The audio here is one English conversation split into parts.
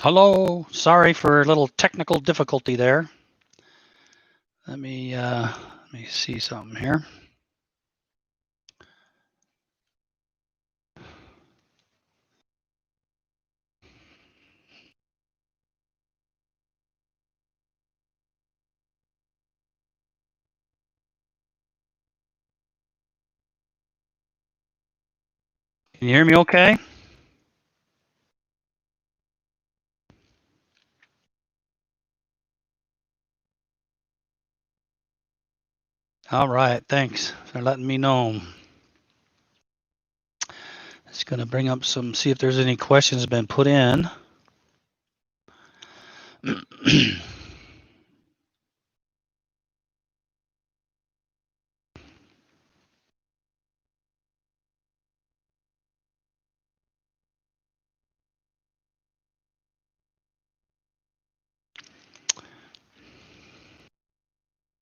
Hello, sorry for a little technical difficulty there. Let me see something here. Can you hear me okay? All right, thanks for letting me know. It's going to bring up see if there's any questions been put in.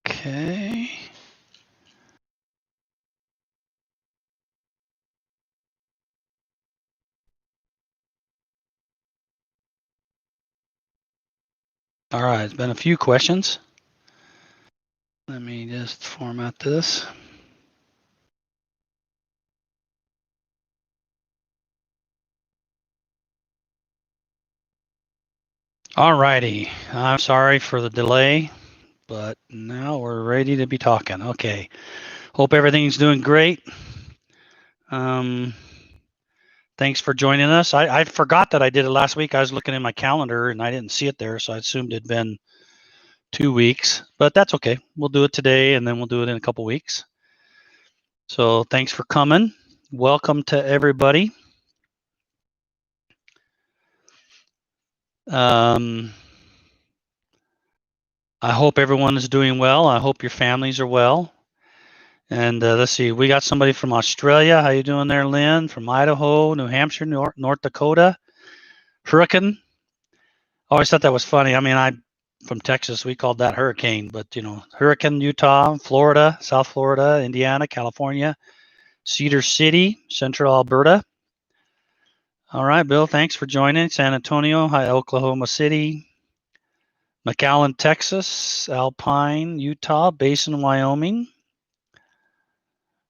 Okay. All right, it's been a few questions. Let me just format this. All righty, I'm sorry for the delay, but now we're ready to be talking. Okay, hope everything's doing great. Thanks for joining us. I forgot that I did it last week. I was looking in my calendar and I didn't see it there, so I assumed it'd been 2 weeks, but that's okay. We'll do it today and then we'll do it in a couple weeks. So thanks for coming. Welcome to everybody. I hope everyone is doing well. I hope your families are well. And let's see, we got somebody from Australia. How you doing there, Lynn? From Idaho, New Hampshire, North Dakota, Hurricane. I always thought that was funny. I mean, from Texas, we called that hurricane, but Hurricane, Utah, Florida, South Florida, Indiana, California, Cedar City, Central Alberta. All right, Bill, thanks for joining. San Antonio, Oklahoma City, McAllen, Texas, Alpine, Utah, Basin, Wyoming.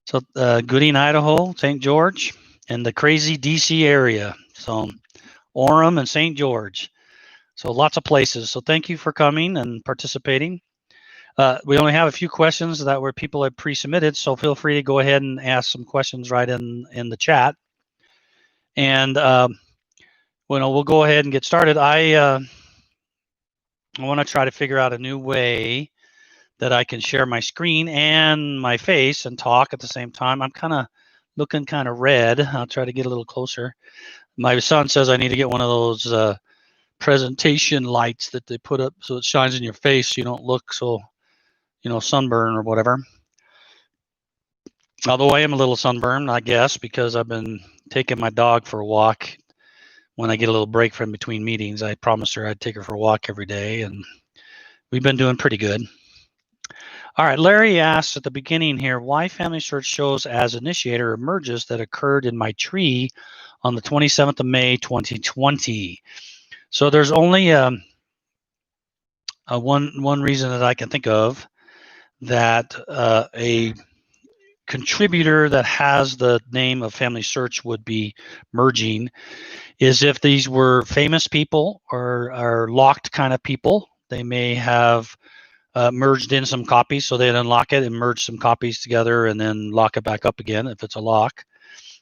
So Gooding, Idaho, St. George, and the crazy DC area. So Orem and St. George. So lots of places. So thank you for coming and participating. We only have a few questions that were people have pre-submitted, so feel free to go ahead and ask some questions right in the chat. And we'll go ahead and get started. I want to try to figure out a new way that I can share my screen and my face and talk at the same time. I'm kind of looking kind of red. I'll try to get a little closer. My son says I need to get one of those presentation lights that they put up so it shines in your face so you don't look so, sunburn or whatever. Although I am a little sunburned, I guess, because I've been taking my dog for a walk when I get a little break from between meetings. I promised her I'd take her for a walk every day, and we've been doing pretty good. All right, Larry asks at the beginning here, why FamilySearch shows as initiator merges that occurred in my tree on the 27th of May, 2020. So there's only one reason that I can think of that a contributor that has the name of FamilySearch would be merging is if these were famous people or locked kind of people. They may have merged in some copies, so they'd unlock it and merge some copies together and then lock it back up again if it's a lock.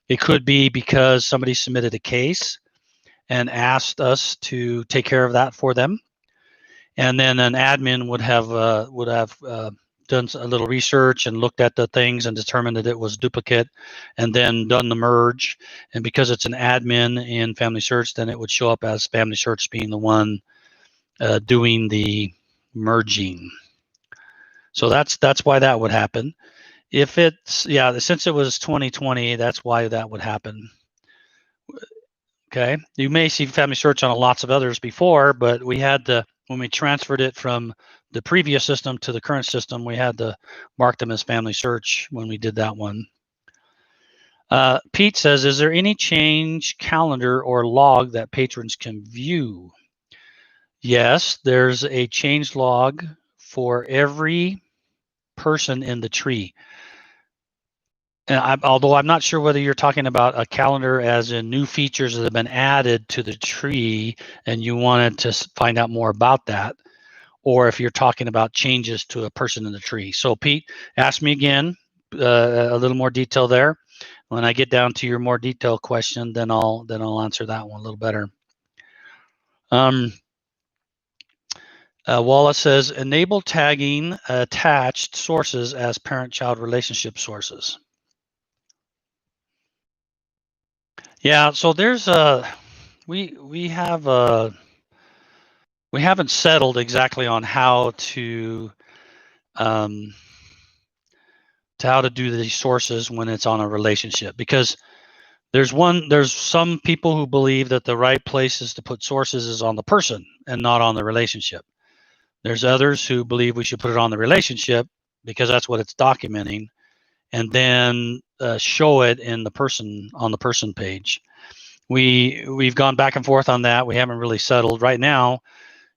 It could be because somebody submitted a case and asked us to take care of that for them, and then an admin would have done a little research and looked at the things and determined that it was duplicate, and then done the merge. And because it's an admin in FamilySearch, then it would show up as FamilySearch being the one doing the merging. So that's why that would happen. If it's, since it was 2020, that's why that would happen. Okay, you may see FamilySearch on lots of others before, but we had to, when we transferred it from the previous system to the current system, we had to mark them as FamilySearch when we did that one. Pete says, is there any change calendar or log that patrons can view? Yes, there's a change log for every person in the tree. And although I'm not sure whether you're talking about a calendar as in new features that have been added to the tree and you wanted to find out more about that, or if you're talking about changes to a person in the tree. So Pete, ask me again, a little more detail there. When I get down to your more detailed question, then I'll answer that one a little better. Wallace says, enable tagging attached sources as parent-child relationship sources. Yeah, so there's we haven't settled exactly on how to do these sources when it's on a relationship, because there's some people who believe that the right places to put sources is on the person and not on the relationship. There's others who believe we should put it on the relationship because that's what it's documenting, and then show it in the person on the person page. We've gone back and forth on that. We haven't really settled. Right now,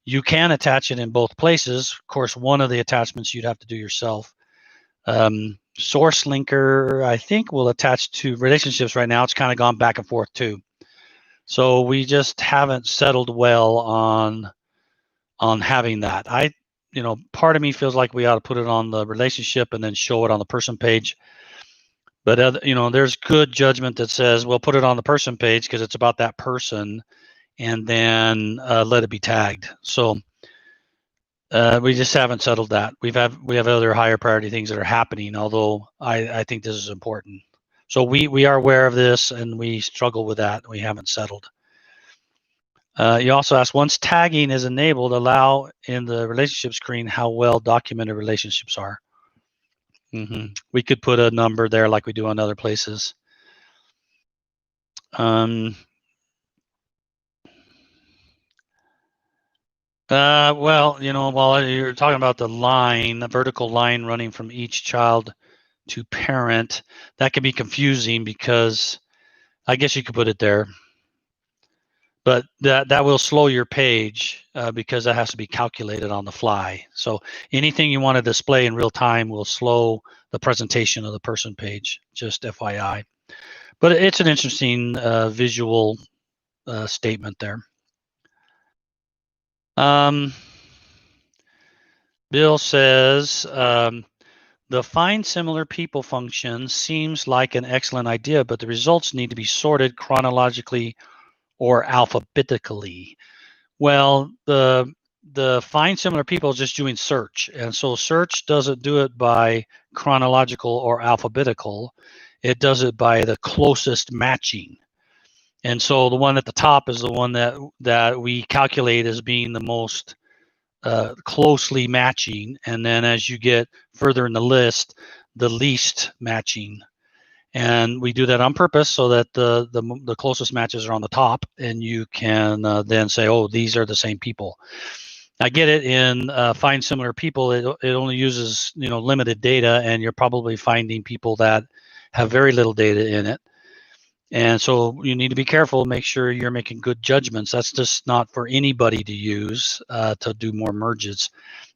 you can attach it in both places. Of course, one of the attachments you'd have to do yourself. Source linker, I think, will attach to relationships right now. It's kind of gone back and forth too. So we just haven't settled well on having that. Part of me feels like we ought to put it on the relationship and then show it on the person page. But there's good judgment that says, well, put it on the person page because it's about that person, and then let it be tagged. So we just haven't settled that. We have other higher priority things that are happening, although I think this is important. So we are aware of this and we struggle with that. We haven't settled. You also asked, once tagging is enabled, allow in the relationship screen how well documented relationships are. We could put a number there like we do on other places. Well, while you're talking about the vertical line running from each child to parent, that can be confusing because I guess you could put it there, but that will slow your page because that has to be calculated on the fly. So anything you want to display in real time will slow the presentation of the person page, just FYI. But it's an interesting visual statement there. Bill says, the find similar people function seems like an excellent idea, but the results need to be sorted chronologically or alphabetically. Well, the find similar people is just doing search, and so search doesn't do it by chronological or alphabetical. It does it by the closest matching. And so the one at the top is the one that we calculate as being the most closely matching, and then as you get further in the list, the least matching. And we do that on purpose so that the closest matches are on the top, and you can then say, oh, these are the same people. I get it. In find similar people, it only uses limited data, and you're probably finding people that have very little data in it. And so you need to be careful, make sure you're making good judgments. That's just not for anybody to use to do more merges.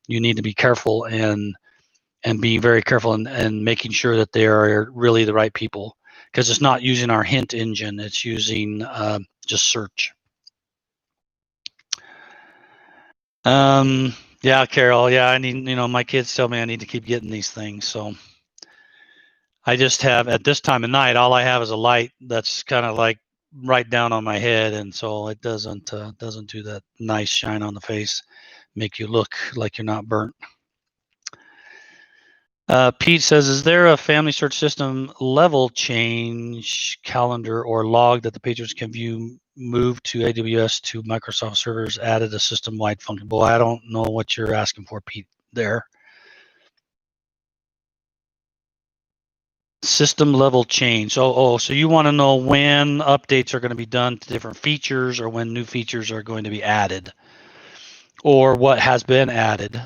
You need to be careful and being very careful and making sure that they are really the right people, because it's not using our hint engine, it's using just search. Yeah, Carol, yeah, I need, my kids tell me I need to keep getting these things, so I just have, at this time of night, all I have is a light that's kind of like right down on my head, and so it doesn't do that nice shine on the face, make you look like you're not burnt. Pete says, is there a FamilySearch system level change calendar or log that the patrons can view, move to AWS to Microsoft servers, added a system-wide function? Boy, I don't know what you're asking for, Pete, there. System level change. So you want to know when updates are going to be done to different features, or when new features are going to be added, or what has been added.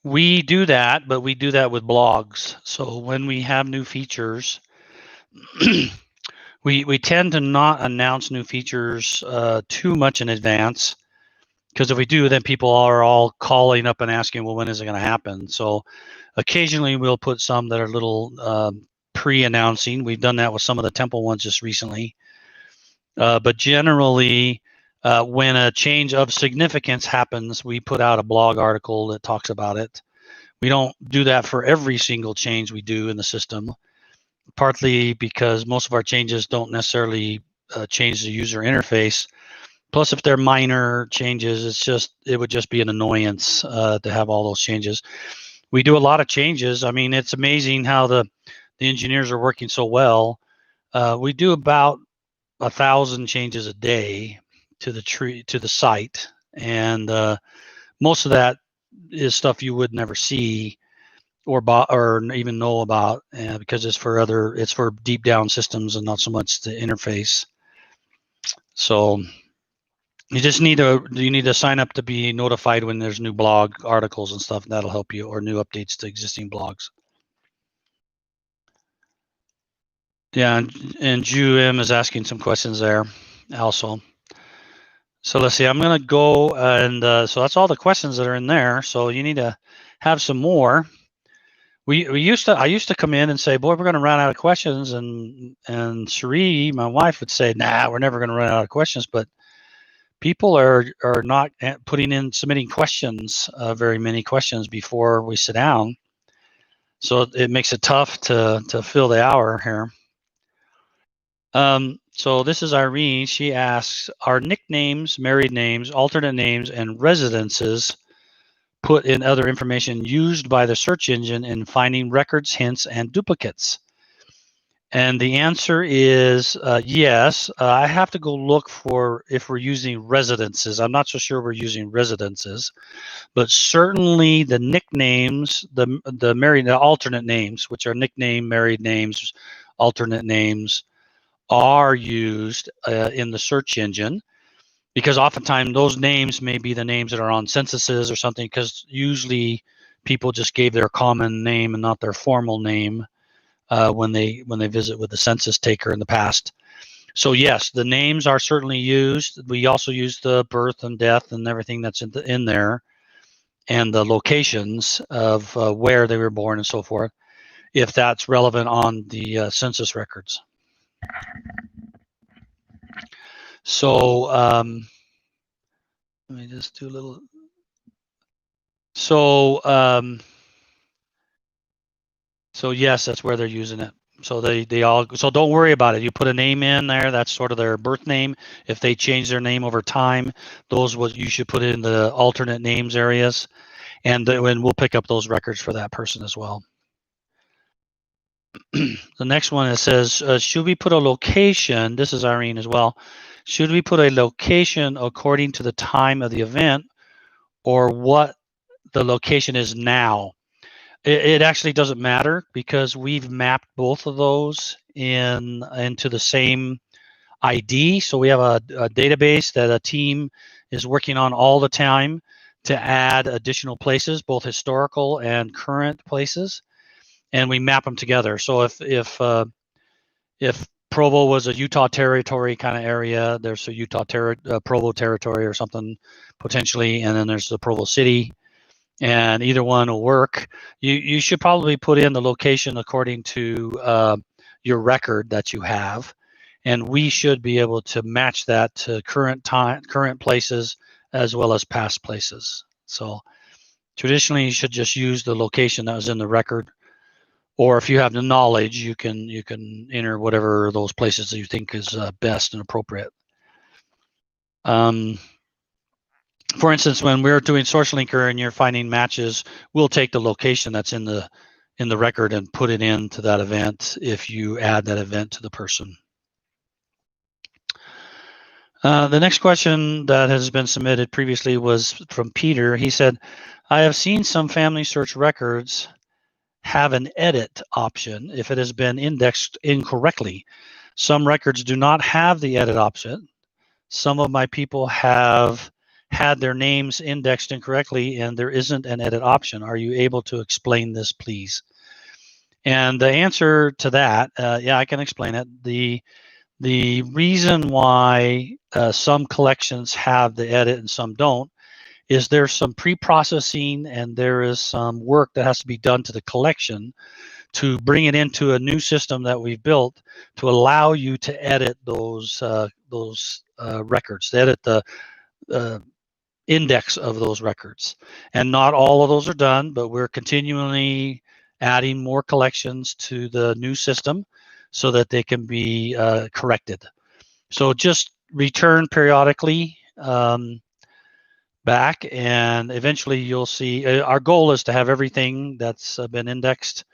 We do that, but we do that with blogs. So when we have new features, We tend to not announce new features too much in advance, because if we do, then people are all calling up and asking, well, when is it going to happen? So occasionally we'll put some that are a little pre-announcing. We've done that with some of the temple ones just recently. But generally, when a change of significance happens, we put out a blog article that talks about it. We don't do that for every single change we do in the system, partly because most of our changes don't necessarily change the user interface. Plus, if they're minor changes, it would just be an annoyance to have all those changes. We do a lot of changes. I mean, it's amazing how the engineers are working so well. We do about 1,000 changes a day to the site, and most of that is stuff you would never see or even know about, because it's for deep down systems and not so much the interface. So you just need to sign up to be notified when there's new blog articles and stuff, and that'll help you, or new updates to existing blogs. Yeah, and Ju M is asking some questions there also. So let's see, I'm going to go, and so that's all the questions that are in there. So you need to have some more. I used to come in and say, boy, we're going to run out of questions, and Cherie, my wife, would say, nah, we're never going to run out of questions. But people are not submitting questions, very many questions before we sit down. So it makes it tough to fill the hour here. So this is Irene. She asks, are nicknames, married names, alternate names, and residences put in other information used by the search engine in finding records, hints, and duplicates? And the answer is yes. I have to go look for if we're using residences. I'm not so sure we're using residences, but certainly the nicknames, the alternate names, which are nickname, married names, alternate names, are used in the search engine, because oftentimes those names may be the names that are on censuses or something, because usually people just gave their common name and not their formal name when they visit with the census taker in the past. So yes, the names are certainly used. We also use the birth and death and everything that's in there, and the locations of where they were born and so forth, if that's relevant on the census records. So let me just do a little. So so yes, that's where they're using it. So they all. So don't worry about it. You put a name in there. That's sort of their birth name. If they change their name over time, you should put in the alternate names areas, and we'll pick up those records for that person as well. The next one, it says, should we put a location? This is Irene as well. Should we put a location according to the time of the event, or what the location is now? It actually doesn't matter, because we've mapped both of those into the same ID. So we have a database that a team is working on all the time to add additional places, both historical and current places, and we map them together. So if Provo was a Utah territory kind of area, there's a Provo territory or something potentially, and then there's the Provo city, and either one will work. You should probably put in the location according to your record that you have, and we should be able to match that to current places as well as past places. So traditionally, you should just use the location that was in the record, or if you have the knowledge, you can enter whatever those places that you think is best and appropriate. For instance, when we're doing Source Linker and you're finding matches, we'll take the location that's in the record and put it into that event if you add that event to the person. The next question that has been submitted previously was from Peter. He said, I have seen some FamilySearch records have an edit option if it has been indexed incorrectly. Some records do not have the edit option. Some of my people have had their names indexed incorrectly and there isn't an edit option. Are you able to explain this, please? And the answer to that, yeah, I can explain it. The reason why some collections have the edit and some don't is there's some pre-processing and there is some work that has to be done to the collection to bring it into a new system that we've built to allow you to edit those records, to edit the index of those records. And not all of those are done, but we're continually adding more collections to the new system so that they can be corrected. So just return periodically back, and eventually you'll see. Our goal is to have everything that's been indexed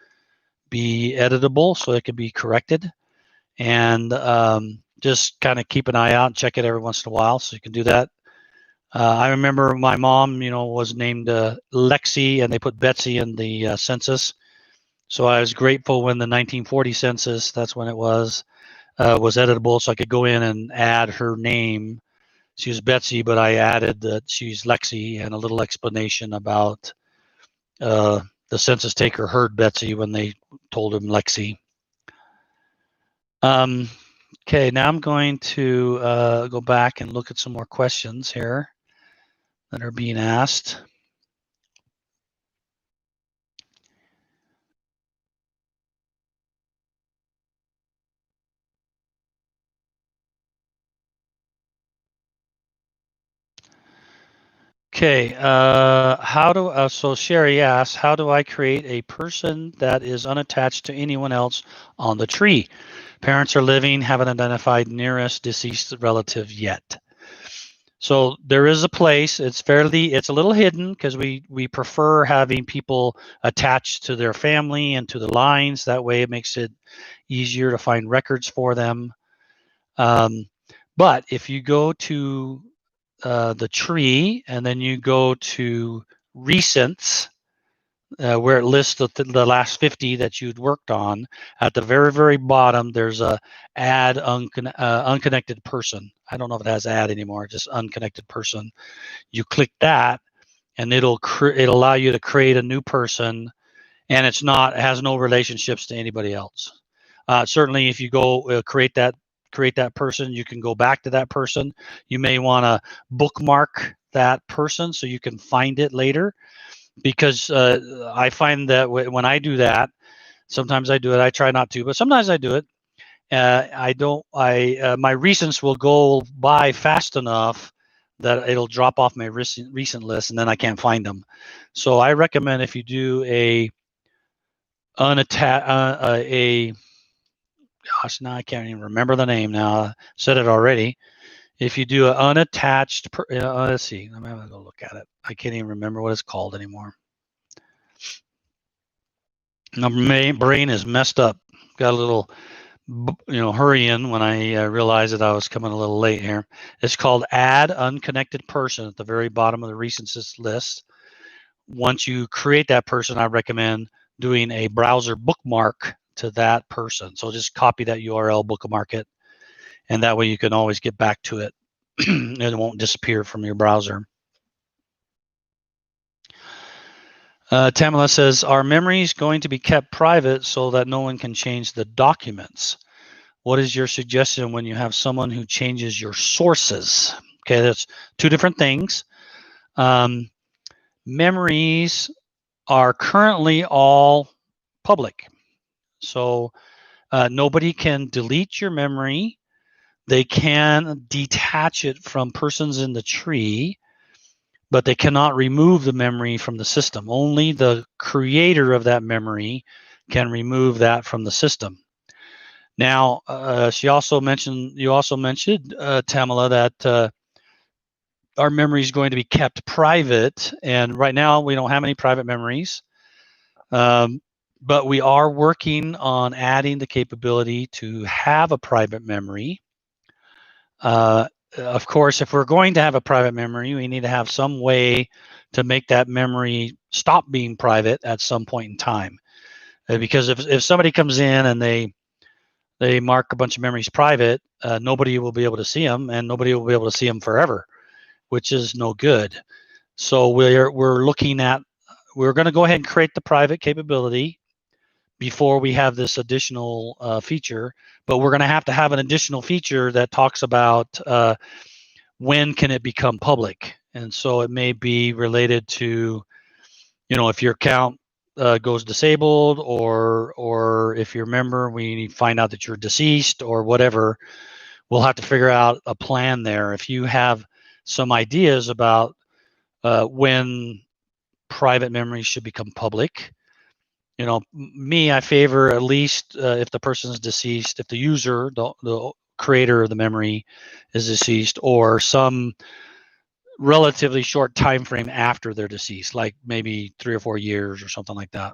be editable so it can be corrected, and just kind of keep an eye out and check it every once in a while so you can do that. I remember my mom, was named Lexi, and they put Betsy in the census. So I was grateful when the 1940 census, that's when it was editable, so I could go in and add her name. She was Betsy, but I added that she's Lexi and a little explanation about the census taker heard Betsy when they told him Lexi. Okay, now I'm going to go back and look at some more questions here that are being asked. Okay, so Sherry asks, how do I create a person that is unattached to anyone else on the tree? Parents are living, haven't identified nearest deceased relative yet. So there is a place. It's a little hidden because we prefer having people attached to their family and to the lines. That way it makes it easier to find records for them. But if you go to the tree and then you go to recents, where it lists the last 50 that you'd worked on, at the very, very bottom, there's a add unconnected person. I don't know if it has add anymore, just unconnected person. You click that and it'll allow you to create a new person, and it has no relationships to anybody else. Certainly if you go create that person, you can go back to that person. You may want to bookmark that person so you can find it later, because I find that when I do that, sometimes I do it. I try not to, but sometimes I do it. My recents will go by fast enough that it'll drop off my recent list, and then I can't find them. So I recommend if you do gosh, now I can't even remember the name now. I said it already. If you do an unattached, let's see, I'm gonna go look at it. I can't even remember what it's called anymore. My brain is messed up. Got a little, hurrying when I realized that I was coming a little late here. It's called Add Unconnected Person at the very bottom of the recency list. Once you create that person, I recommend doing a browser bookmark to that person. So just copy that URL, bookmark it, and that way you can always get back to it. It won't disappear from your browser. Tamala says, are memories going to be kept private so that no one can change the documents? What is your suggestion when you have someone who changes your sources? Okay, that's two different things. Memories are currently all public. So nobody can delete your memory. They can detach it from persons in the tree, but they cannot remove the memory from the system. Only the creator of that memory can remove that from the system. Now, you also mentioned, Tamala, that our memory is going to be kept private. And right now, we don't have any private memories. But we are working on adding the capability to have a private memory. Of course, if we're going to have a private memory, we need to have some way to make that memory stop being private at some point in time. Because if somebody comes in and they mark a bunch of memories private, nobody will be able to see them, and nobody will be able to see them forever, which is no good. So we're going to go ahead and create the private capability, before we have this additional feature, but we're going to have an additional feature that talks about when can it become public. And so it may be related to, if your account goes disabled, or if you're a member, we find out that you're deceased or whatever. We'll have to figure out a plan there. If you have some ideas about when private memories should become public, I favor at least if the person is deceased, if the user, the creator of the memory is deceased, or some relatively short time frame after they're deceased, like maybe 3 or 4 years or something like that.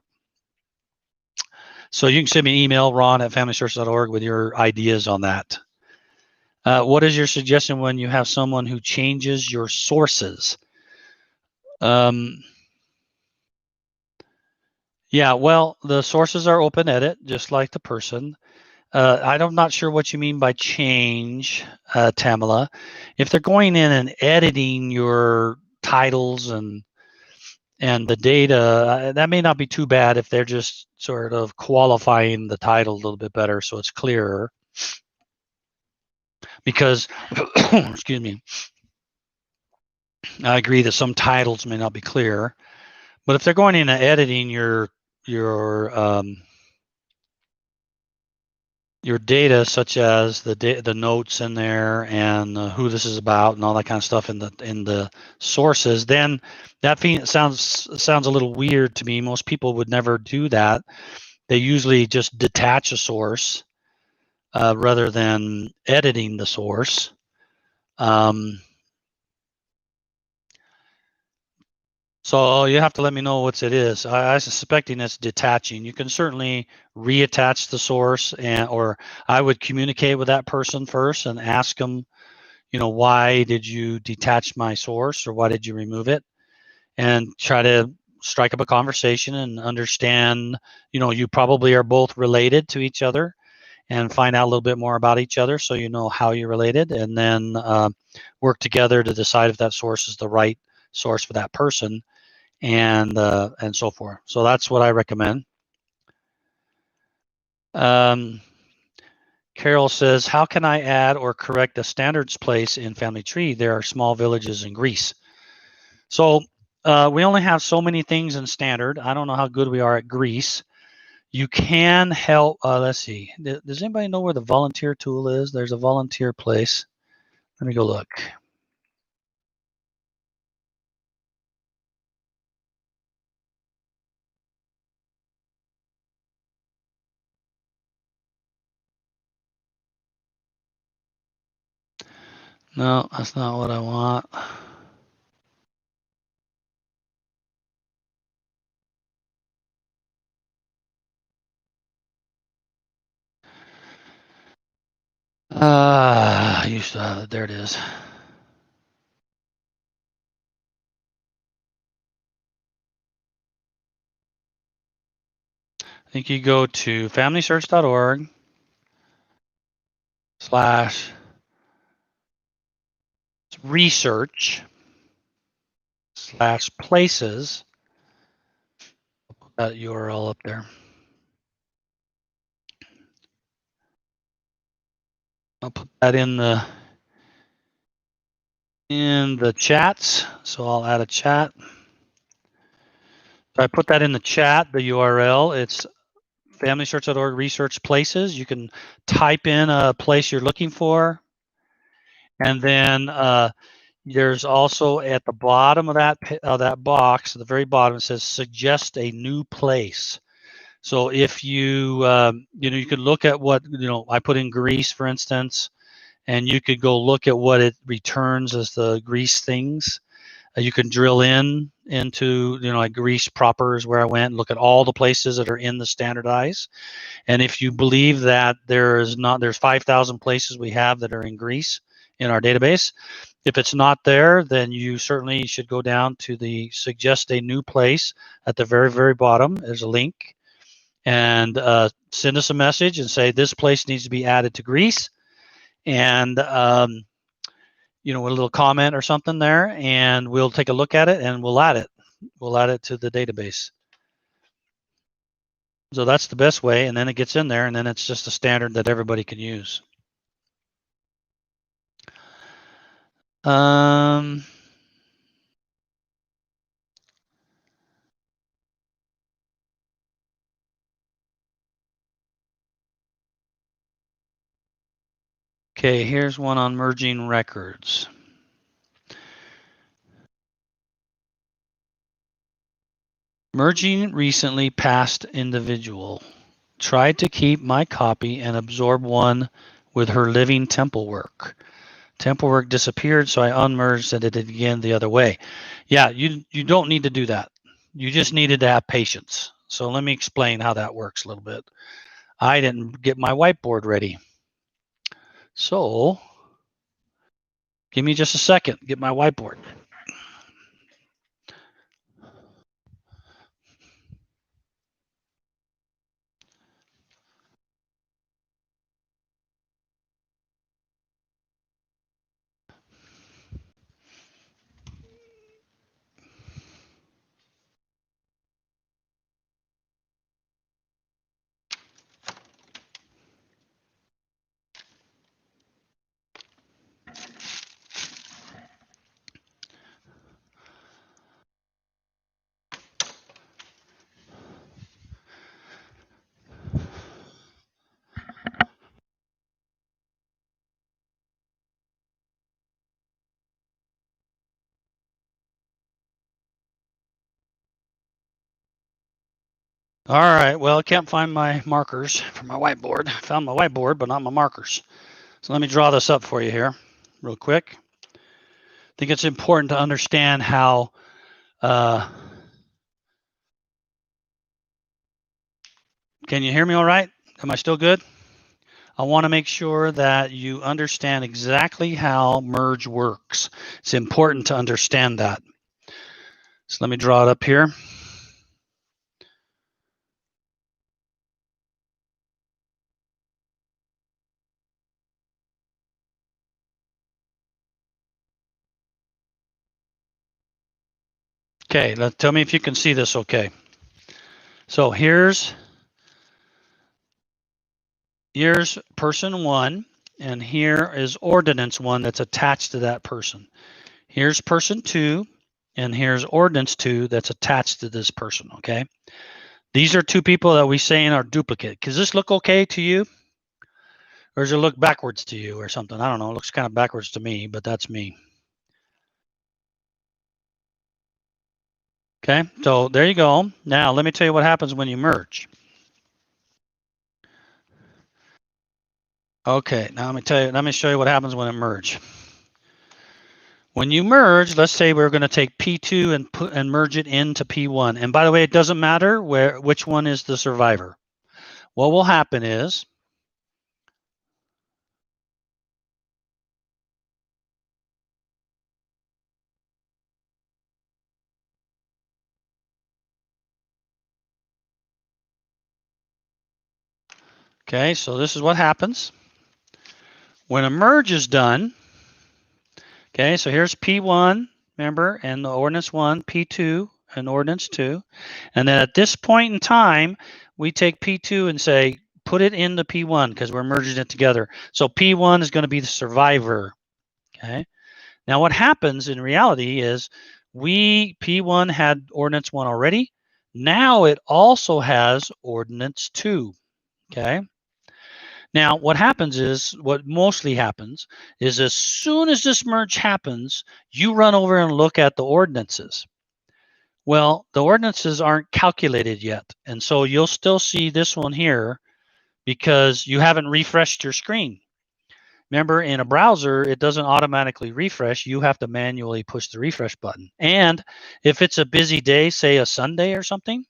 So you can send me an email, ron@familysearch.org, with your ideas on that. What is your suggestion when you have someone who changes your sources? Yeah, well, the sources are open edit, just like the person. I'm not sure what you mean by change, Tamala. If they're going in and editing your titles and the data, that may not be too bad if they're just sort of qualifying the title a little bit better so it's clearer. Because, excuse me, I agree that some titles may not be clear, but if they're going in and editing your data, such as the notes in there and who this is about and all that kind of stuff in the sources, then that sounds a little weird to me. Most people would never do that. They usually just detach a source rather than editing the source. So you have to let me know what it is. I'm suspecting it's detaching. You can certainly reattach the source, or I would communicate with that person first and ask them, why did you detach my source, or why did you remove it? And try to strike up a conversation and understand, you probably are both related to each other, and find out a little bit more about each other so you know how you're related, and then work together to decide if that source is the right source for that person, and so forth. So that's what I recommend. Carol says, how can I add or correct a standards place in Family Tree? There are small villages in Greece. So we only have so many things in standard. I don't know how good we are at Greece. You can help. Let's see. Does anybody know where the volunteer tool is? There's a volunteer place. Let me go look. No, that's not what I want. I used to have it. There it is. I think you go to FamilySearch.org/research/places. Put that URL up there. I'll put that in the chats. So I'll add a chat. So I put that in the chat, the URL. It's FamilySearch.org research places. You can type in a place you're looking for, and then there's also at the bottom of that box, at the very bottom, it says suggest a new place. So if you you could look at what I put in Greece, for instance, and you could go look at what it returns as the Greece things. You can drill into like Greece proper is where I went and look at all the places that are in the standardized. And if you believe that there's 5,000 places we have that are in Greece in our database, if it's not there, then you certainly should go down to the suggest a new place at the very, very bottom. There's a link, and send us a message and say this place needs to be added to Greece, and with a little comment or something there, and we'll take a look at it and we'll add it. We'll add it to the database. So that's the best way, and then it gets in there, and then it's just a standard that everybody can use. Okay, here's one on merging records. Merging recently passed individual. Tried to keep my copy and absorb one with her living temple work. Temple work disappeared, so I unmerged and did it again the other way. Yeah, you don't need to do that. You just needed to have patience. So let me explain how that works a little bit. I didn't get my whiteboard ready. So give me just a second, get my whiteboard. All right, well, I can't find my markers for my whiteboard. I found my whiteboard, but not my markers. So let me draw this up for you here real quick. I think it's important to understand how can you hear me all right? Am I still good? I want to make sure that you understand exactly how merge works. It's important to understand that. So let me draw it up here. Okay, tell me if you can see this okay. So here's person 1, and here is ordinance 1 that's attached to that person. Here's person 2, and here's ordinance 2 that's attached to this person, okay? These are 2 people that we saying are duplicate. Does this look okay to you? Or does it look backwards to you or something? I don't know. It looks kind of backwards to me, but that's me. Okay, so there you go. Now, let me tell you what happens when you merge. Okay, now let me show you what happens when it merge. When you merge, let's say we're going to take P2 and merge it into P1. And by the way, it doesn't matter which one is the survivor. What will happen is okay, so this is what happens. When a merge is done, okay, so here's P1, remember, and the ordinance 1, P2, and ordinance 2. And then at this point in time, we take P2 and say, put it into P1 because we're merging it together. So P1 is going to be the survivor, okay? Now what happens in reality is P1 had ordinance 1 already. Now it also has ordinance 2, okay? Now, what mostly happens is as soon as this merge happens, you run over and look at the ordinances. Well, the ordinances aren't calculated yet. And so you'll still see this one here because you haven't refreshed your screen. Remember, in a browser, it doesn't automatically refresh. You have to manually push the refresh button. And if it's a busy day, say a Sunday or something,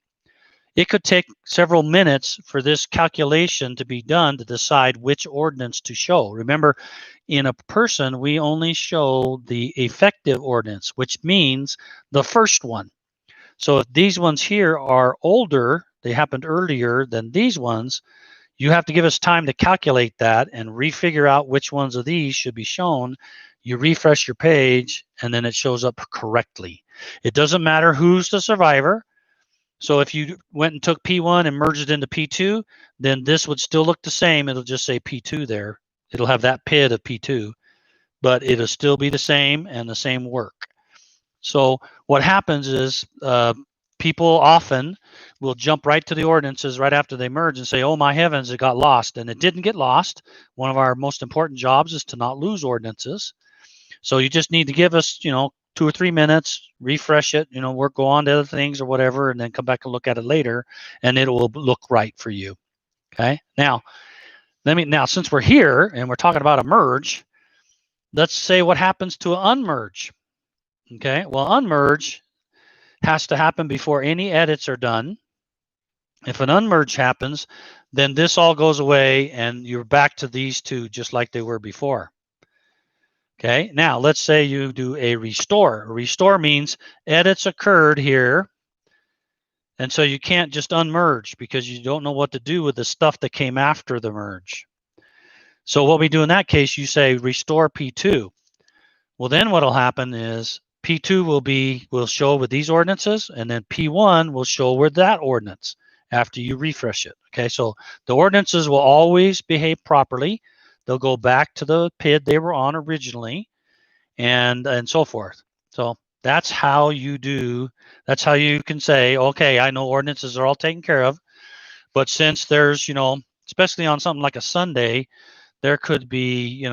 it could take several minutes for this calculation to be done to decide which ordinance to show. Remember, in a person, we only show the effective ordinance, which means the first one. So if these ones here are older, they happened earlier than these ones, you have to give us time to calculate that and refigure out which ones of these should be shown. You refresh your page, and then it shows up correctly. It doesn't matter who's the survivor. So if you went and took P1 and merged it into P2, then this would still look the same. It'll just say P2 there. It'll have that PID of P2, but it'll still be the same and the same work. So what happens is people often will jump right to the ordinances right after they merge and say, oh my heavens, it got lost. And it didn't get lost. One of our most important jobs is to not lose ordinances. So you just need to give us, 2 or 3 minutes, refresh it, work, go on to other things or whatever, and then come back and look at it later, and it will look right for you. Okay. Now, since we're here and we're talking about a merge, let's say what happens to an unmerge. Okay. Well, unmerge has to happen before any edits are done. If an unmerge happens, then this all goes away and you're back to these two just like they were before. Okay, now let's say you do a restore. A restore means edits occurred here, and so you can't just unmerge because you don't know what to do with the stuff that came after the merge. So what we do in that case, you say restore P2. Well, then what will happen is P2 will show with these ordinances, and then P1 will show with that ordinance after you refresh it. Okay, so the ordinances will always behave properly. They'll go back to the PID they were on originally, and so forth. So that's how you can say, okay, I know ordinances are all taken care of, but since there's, especially on something like a Sunday, there could be,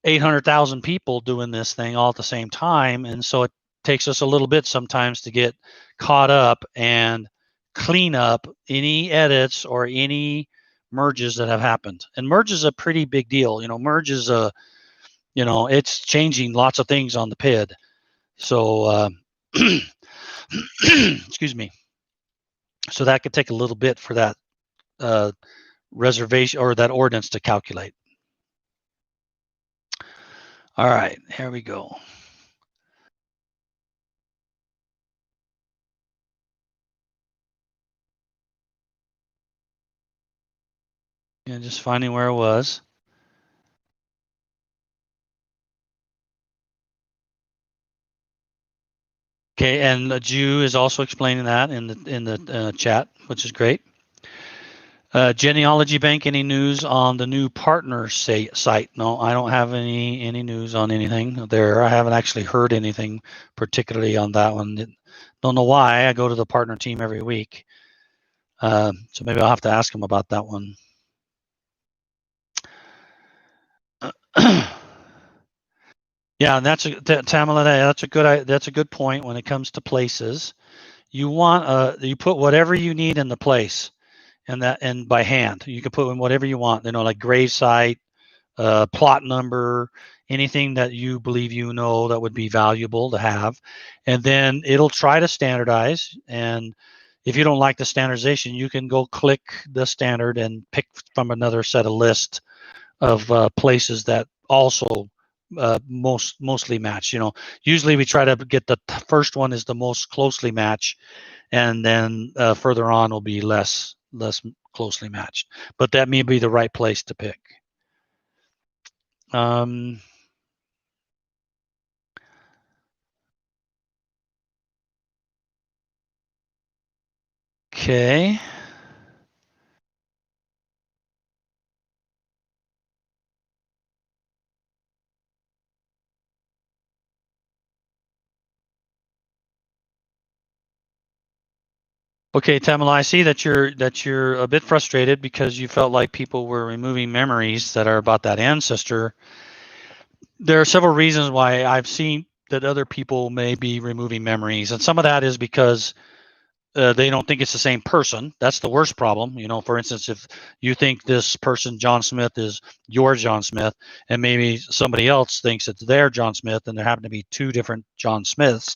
800,000 people doing this thing all at the same time. And so it takes us a little bit sometimes to get caught up and clean up any edits or any merges that have happened. And merge is a pretty big deal. Merge is it's changing lots of things on the PID. So, excuse me. So that could take a little bit for that reservation or that ordinance to calculate. All right, here we go. Yeah, just finding where it was. Okay, and Jew is also explaining that in the chat, which is great. Genealogy Bank, any news on the new partner site? No, I don't have any news on anything there. I haven't actually heard anything particularly on that one. Don't know why. I go to the partner team every week. So maybe I'll have to ask them about that one. Yeah, and Tamala, that's a good point when it comes to places. You want you put whatever you need in the place, and by hand. You can put in whatever you want, like grave site, plot number, anything that you believe that would be valuable to have. And then it'll try to standardize. And if you don't like the standardization, you can go click the standard and pick from another set of list of places that also mostly match. Usually we try to get the first one is the most closely matched, and then further on will be less closely matched. But that may be the right place to pick. Okay. Okay, Tamala, I see that you're a bit frustrated because you felt like people were removing memories that are about that ancestor. There are several reasons why I've seen that other people may be removing memories, and some of that is because they don't think it's the same person. That's the worst problem. For instance, if you think this person, John Smith, is your John Smith, and maybe somebody else thinks it's their John Smith, and there happen to be two different John Smiths,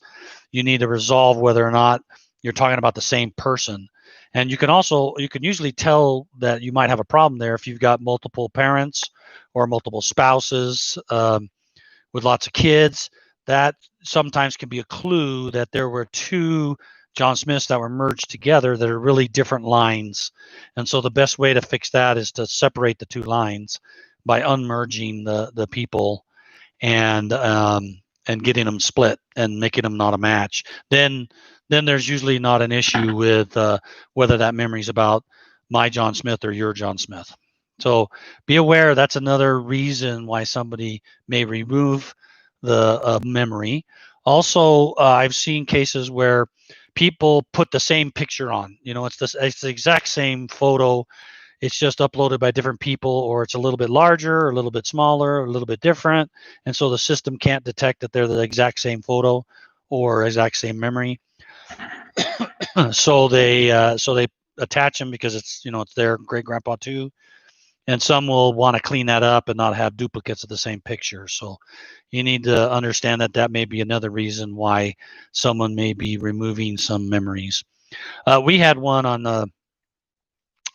you need to resolve whether or not you're talking about the same person. And you can usually tell that you might have a problem there if you've got multiple parents or multiple spouses with lots of kids. That sometimes can be a clue that there were two John Smiths that were merged together that are really different lines. And so the best way to fix that is to separate the two lines by unmerging the people and getting them split and making them not a match. Then then there's usually not an issue with whether that memory is about my John Smith or your John Smith. So be aware that's another reason why somebody may remove the memory. Also, I've seen cases where people put the same picture on. It's the exact same photo. It's just uploaded by different people, or it's a little bit larger, or a little bit smaller, or a little bit different, and so the system can't detect that they're the exact same photo or exact same memory. So they attach them because it's their great grandpa too, and some will want to clean that up and not have duplicates of the same picture. So you need to understand that may be another reason why someone may be removing some memories. We had one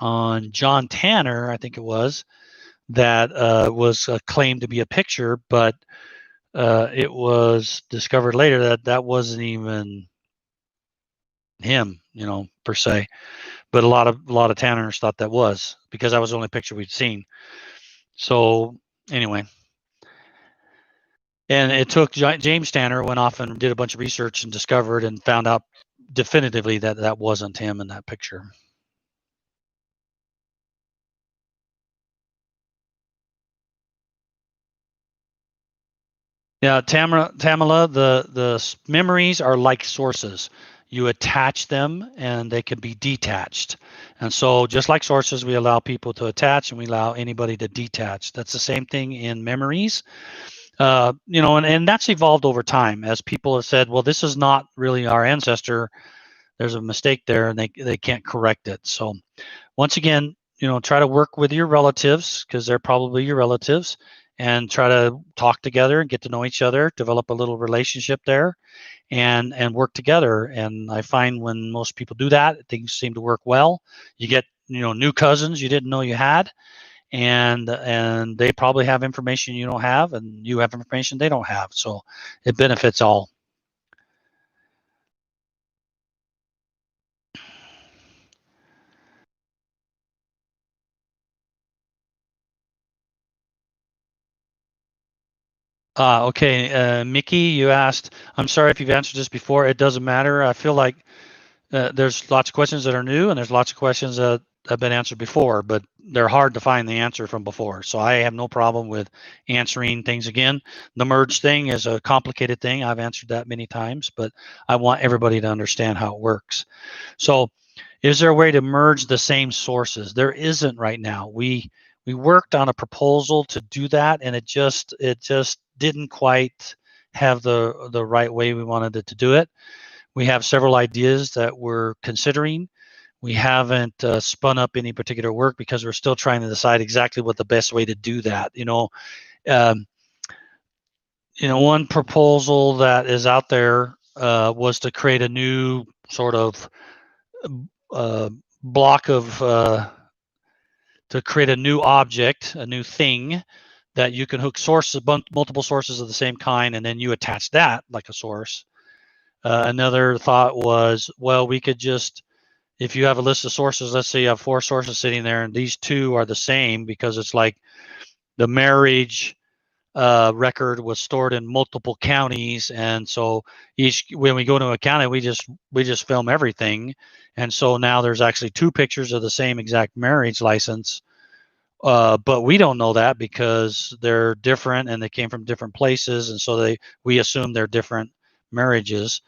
on John Tanner, I think it was, that was claimed to be a picture, but it was discovered later that wasn't even him, per se. But a lot of Tanners thought that was, because that was the only picture we'd seen. So anyway, and it took James Tanner went off and did a bunch of research and discovered and found out definitively that wasn't him in that picture. Yeah, Tamala, the memories are like sources. You attach them and they can be detached. And so just like sources, we allow people to attach and we allow anybody to detach. That's the same thing in memories. And that's evolved over time as people have said, well, this is not really our ancestor. There's a mistake there and they can't correct it. So once again, try to work with your relatives, because they're probably your relatives, and try to talk together and get to know each other, develop a little relationship there, and work together. And I find when most people do that, things seem to work well. You get new cousins you didn't know you had, and they probably have information you don't have, and you have information they don't have. So it benefits all. Okay, Mickey, you asked, I'm sorry if you've answered this before. It doesn't matter. I feel like there's lots of questions that are new, and there's lots of questions that have been answered before, but they're hard to find the answer from before. So I have no problem with answering things again. The merge thing is a complicated thing. I've answered that many times, but I want everybody to understand how it works. So is there a way to merge the same sources? There isn't right now. We worked on a proposal to do that, and it just didn't quite have the right way we wanted it to do it. We have several ideas that we're considering. We haven't spun up any particular work because we're still trying to decide exactly what the best way to do that. One proposal that is out there was to create a new sort of block of to create a new object, a new thing that you can hook multiple sources of the same kind, and then you attach that like a source. Another thought was, well, we could just, if you have a list of sources, let's say you have 4 sources sitting there, and these 2 are the same, because it's like the marriage record was stored in multiple counties, and so when we go to a county, we just film everything, and so now there's actually 2 pictures of the same exact marriage license, but we don't know that because they're different and they came from different places, and so we assume they're different marriages.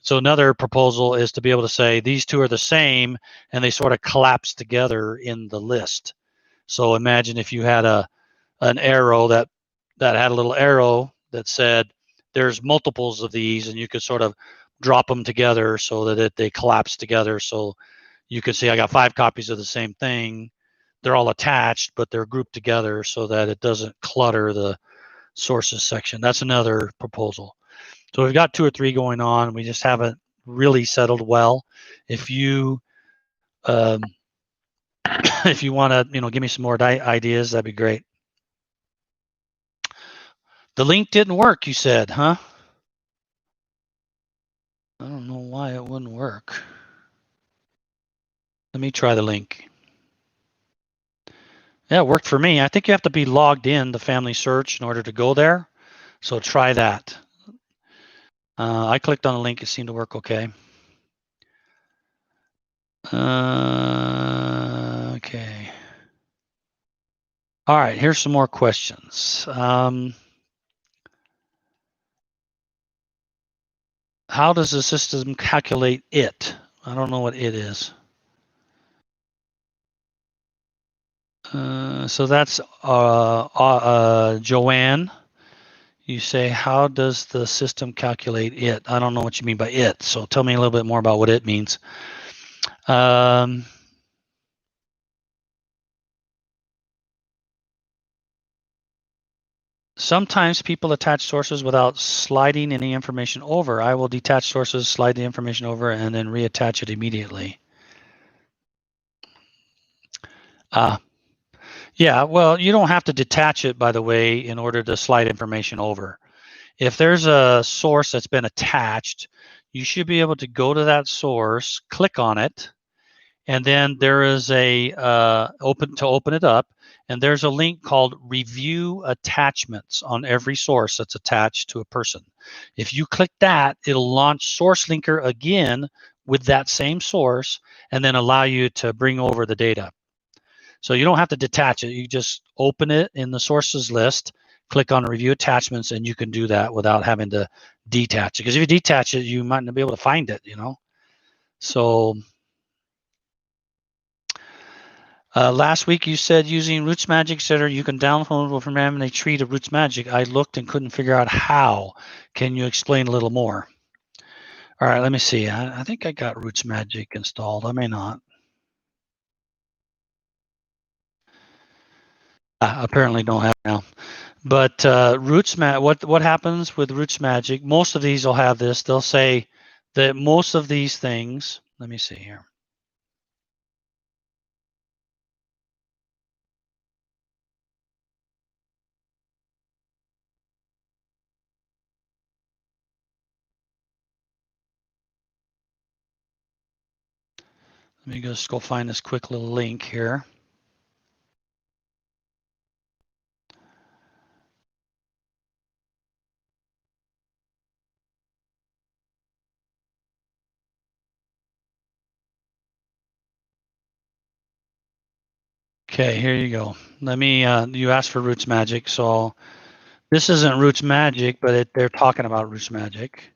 So another proposal is to be able to say these 2 are the same, and they sort of collapse together in the list. So imagine if you had an arrow that had a little arrow that said there's multiples of these, and you could sort of drop them together so that they collapse together. So you could say I got 5 copies of the same thing. They're all attached, but they're grouped together so that it doesn't clutter the sources section. That's another proposal. So we've got 2 or 3 going on. We just haven't really settled well. If you if you want to give me some more ideas, that'd be great. The link didn't work, you said, huh? I don't know why it wouldn't work. Let me try the link. Yeah, it worked for me. I think you have to be logged in to FamilySearch in order to go there. So try that. I clicked on the link. It seemed to work okay. Okay. All right, here's some more questions. How does the system calculate it? I don't know what it is. So that's Joanne. You say, how does the system calculate it? I don't know what you mean by it, so tell me a little bit more about what it means. Sometimes people attach sources without sliding any information over. I will detach sources, slide the information over, and then reattach it immediately. Yeah, well, you don't have to detach it, by the way, in order to slide information over. If there's a source that's been attached, you should be able to go to that source, click on it, and then there is a open it up, and there's a link called Review Attachments on every source that's attached to a person. If you click that, it'll launch Source Linker again with that same source, and then allow you to bring over the data. So you don't have to detach it. You just open it in the sources list, click on Review Attachments, and you can do that without having to detach it. Because if you detach it, you might not be able to find it, you know. So last week you said using Roots Magic Center, you can download from a tree to Roots Magic. I looked and couldn't figure out how. Can you explain a little more? All right, let me see. I think I got Roots Magic installed. I may not. Apparently don't have it now. But what happens with Roots Magic? Most of these will have this. They'll say that most of these things. Let me see here. Let me just go find this quick little link here. Okay, here you go. Let me. You asked for Roots Magic, so this isn't Roots Magic, but they're talking about Roots Magic.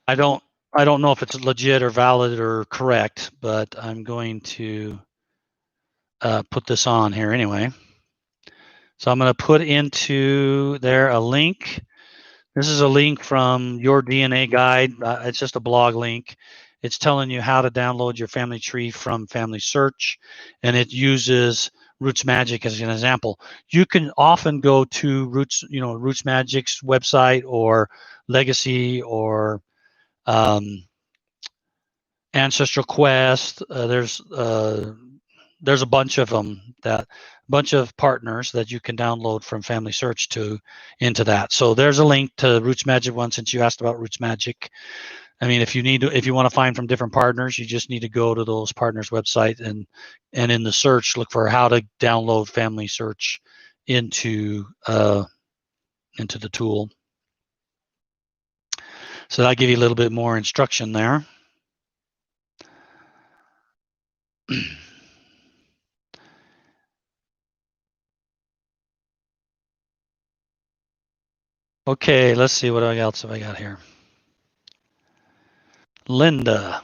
I don't know if it's legit or valid or correct, but I'm going to put this on here anyway. So I'm going to put into there a link. This is a link from Your DNA Guide. It's just a blog link. It's telling you how to download your family tree from FamilySearch, and it uses Roots Magic as an example. You can often go to Roots Magic's website or Legacy or Ancestral Quest. There's a bunch of them, bunch of partners that you can download from FamilySearch to into that. So there's a link to Roots Magic one, since you asked about Roots Magic. I mean, if you want to find from different partners, you just need to go to those partners' website and in the search look for how to download FamilySearch into the tool. So that'll give you a little bit more instruction there. Okay, let's see what else have I got here. Linda.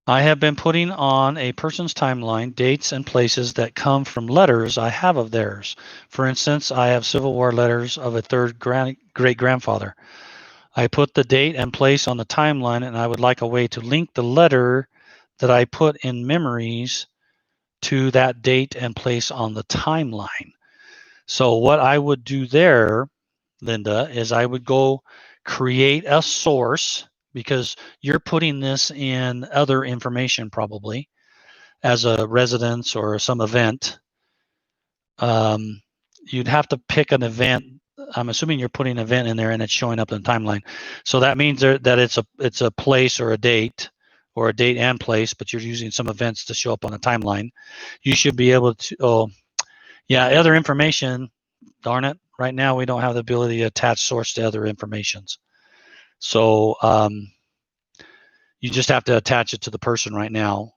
I have been putting on a person's timeline dates and places that come from letters I have of theirs. For instance, I have Civil War letters of a third great-grandfather. I put the date and place on the timeline, and I would like a way to link the letter that I put in memories to that date and place on the timeline. So what I would do there, Linda, is I would go create a source, because you're putting this in other information probably as a residence or some event. You'd have to pick an event. I'm assuming you're putting an event in there and it's showing up in the timeline. So that means that it's a place or a date and place, but you're using some events to show up on a timeline. You should be able to, other information. Darn it. Right now, we don't have the ability to attach source to other informations. So You just have to attach it to the person right now.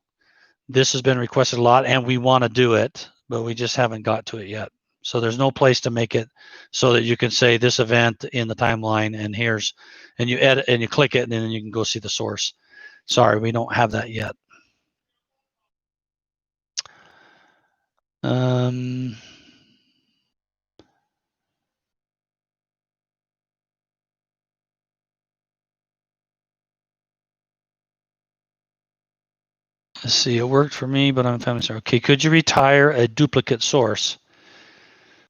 This has been requested a lot, and we want to do it, but we just haven't got to it yet. So there's no place to make it so that you can say this event in the timeline, and and you edit and you click it, and then you can go see the source. Sorry, we don't have that yet. Let's see, it worked for me, but I'm FamilySearch. Okay, could you retire a duplicate source?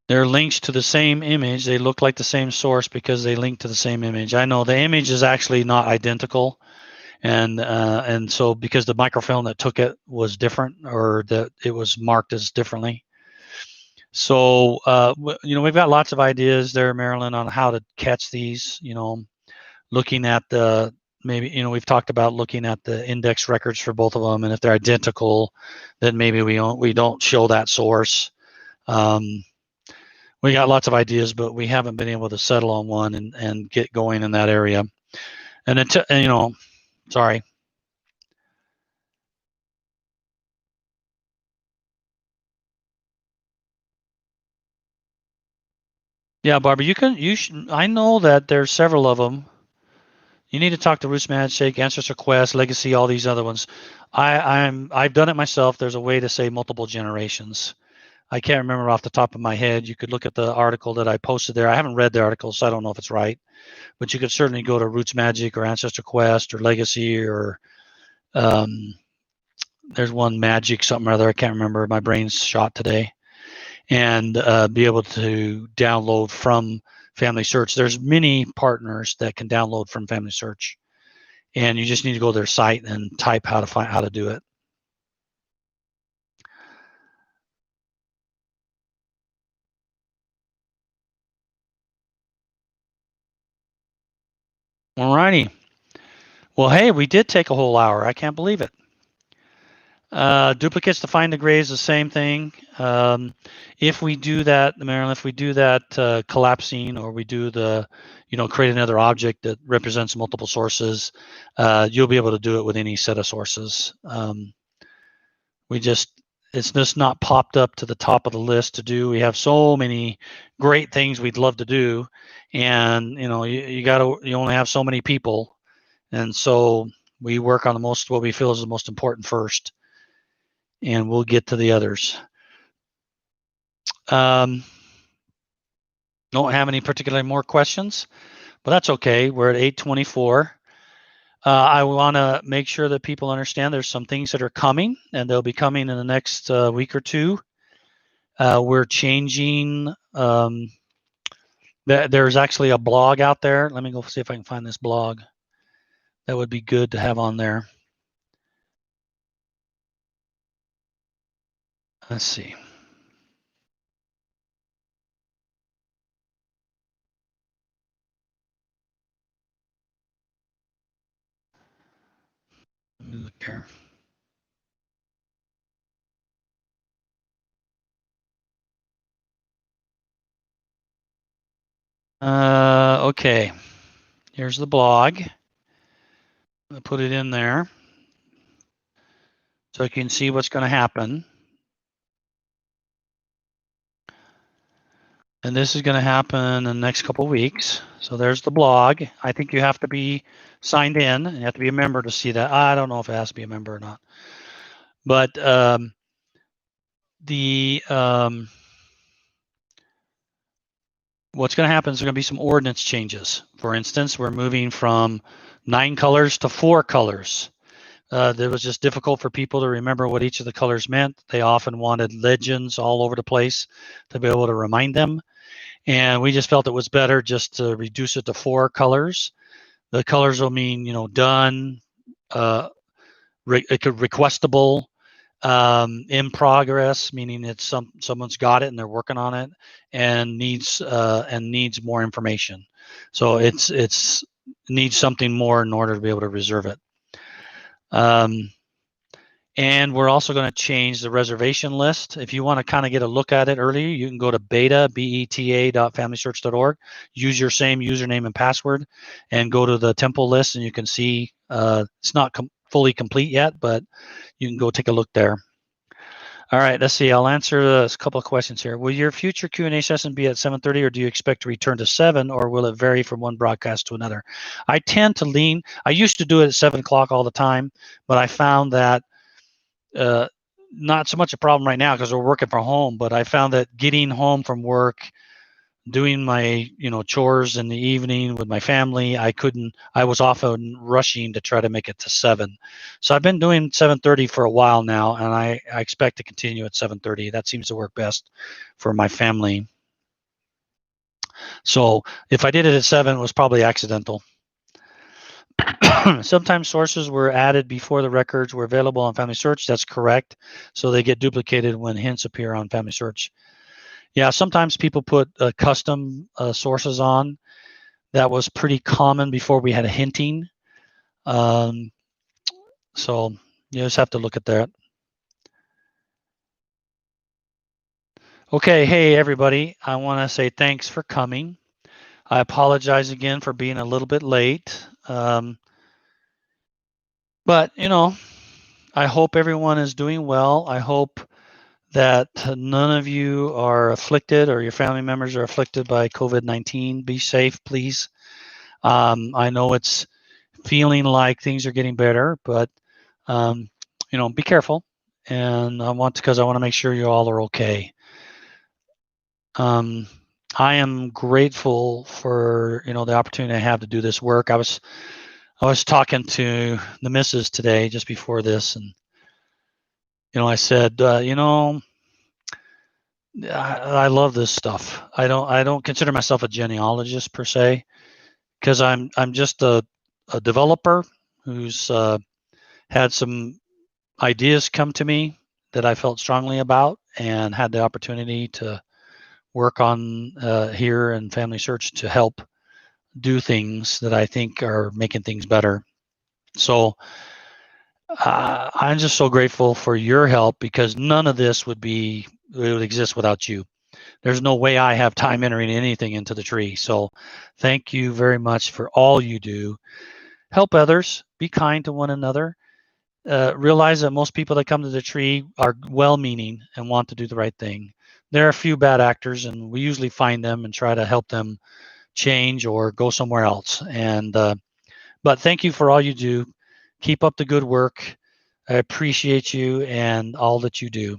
They're links to the same image. They look like the same source because they link to the same image. I know the image is actually not identical, and so because the microfilm that took it was different, or that it was marked as differently. So we've got lots of ideas there, Marilyn, on how to catch these. Looking at the maybe we've talked about looking at the index records for both of them, and if they're identical, then maybe we don't show that source. We got lots of ideas, but we haven't been able to settle on one and get going in that area. And sorry. Yeah, Barbara, I know that there's several of them. You need to talk to Roots Magic, Ancestor Quest, Legacy, all these other ones. I've done it myself. There's a way to say multiple generations. I can't remember off the top of my head. You could look at the article that I posted there. I haven't read the article, so I don't know if it's right. But you could certainly go to Roots Magic or Ancestor Quest or Legacy, or there's one Magic something or other. I can't remember. My brain's shot today. And be able to download from FamilySearch. There's many partners that can download from FamilySearch, and you just need to go to their site and type how to do it. All righty. Well, hey, we did take a whole hour. I can't believe it. Duplicates to find the grays, the same thing. If we do that, Marilyn, collapsing, or we do the, create another object that represents multiple sources, you'll be able to do it with any set of sources. It's just not popped up to the top of the list to do. We have so many great things we'd love to do, and you only have so many people, and so we work on what we feel is the most important first, and we'll get to the others. Don't have any particularly more questions, but that's okay. We're at 8:24. I want to make sure that people understand there's some things that are coming, and they'll be coming in the next week or two. We're changing. There's actually a blog out there. Let me go see if I can find this blog. That would be good to have on there. Let's see. Let me look here. Okay. Here's the blog. I'll put it in there so you can see what's going to happen. And this is going to happen in the next couple of weeks. So there's the blog. I think you have to be signed in, and you have to be a member to see that. I don't know if it has to be a member or not. But what's going to happen is there's going to be some ordinance changes. For instance, we're moving from 9 colors to 4 colors. It was just difficult for people to remember what each of the colors meant. They often wanted legends all over the place to be able to remind them. And we just felt it was better just to reduce it to 4 colors. The colors will mean, done, requestable, in progress, meaning it's someone's got it and they're working on it, and needs more information. So it's needs something more in order to be able to reserve it. And we're also going to change the reservation list. If you want to kind of get a look at it earlier, you can go to beta.familysearch.org, use your same username and password, and go to the temple list, and you can see it's not fully complete yet, but you can go take a look there. All right, let's see. I'll answer a couple of questions here. Will your future Q&A session be at 7:30, or do you expect to return to 7, or will it vary from one broadcast to another? I tend to lean. I used to do it at 7 o'clock all the time, but I found that not so much a problem right now because we're working from home, but I found that getting home from work, doing my chores in the evening with my family, I was often rushing to try to make it to 7. So I've been doing 7:30 for a while now, and I expect to continue at 7:30. That seems to work best for my family. So if I did it at 7, it was probably accidental. Sometimes sources were added before the records were available on FamilySearch. That's correct. So they get duplicated when hints appear on FamilySearch. Yeah, sometimes people put custom sources on. That was pretty common before we had hinting. So you just have to look at that. Okay, hey everybody. I want to say thanks for coming. I apologize again for being a little bit late. But, I hope everyone is doing well. I hope that none of you are afflicted or your family members are afflicted by COVID-19. Be safe, please. I know it's feeling like things are getting better, but be careful. And because I want to make sure you all are okay. I am grateful for the opportunity I have to do this work. I was talking to the missus today just before this, and I said, I love this stuff. I don't consider myself a genealogist per se, because I'm just a developer who's had some ideas come to me that I felt strongly about and had the opportunity to work on here in FamilySearch to help do things that I think are making things better. So I'm just so grateful for your help, because none of this would exist without you. There's no way I have time entering anything into the tree. So thank you very much for all you do. Help others, be kind to one another. Realize that most people that come to the tree are well-meaning and want to do the right thing. There are a few bad actors, and we usually find them and try to help them change or go somewhere else. But thank you for all you do. Keep up the good work. I appreciate you and all that you do.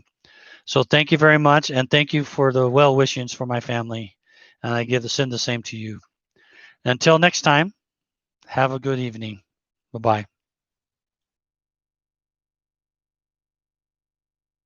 So thank you very much, and thank you for the well wishings for my family. And I send the same to you. Until next time, have a good evening. Bye-bye.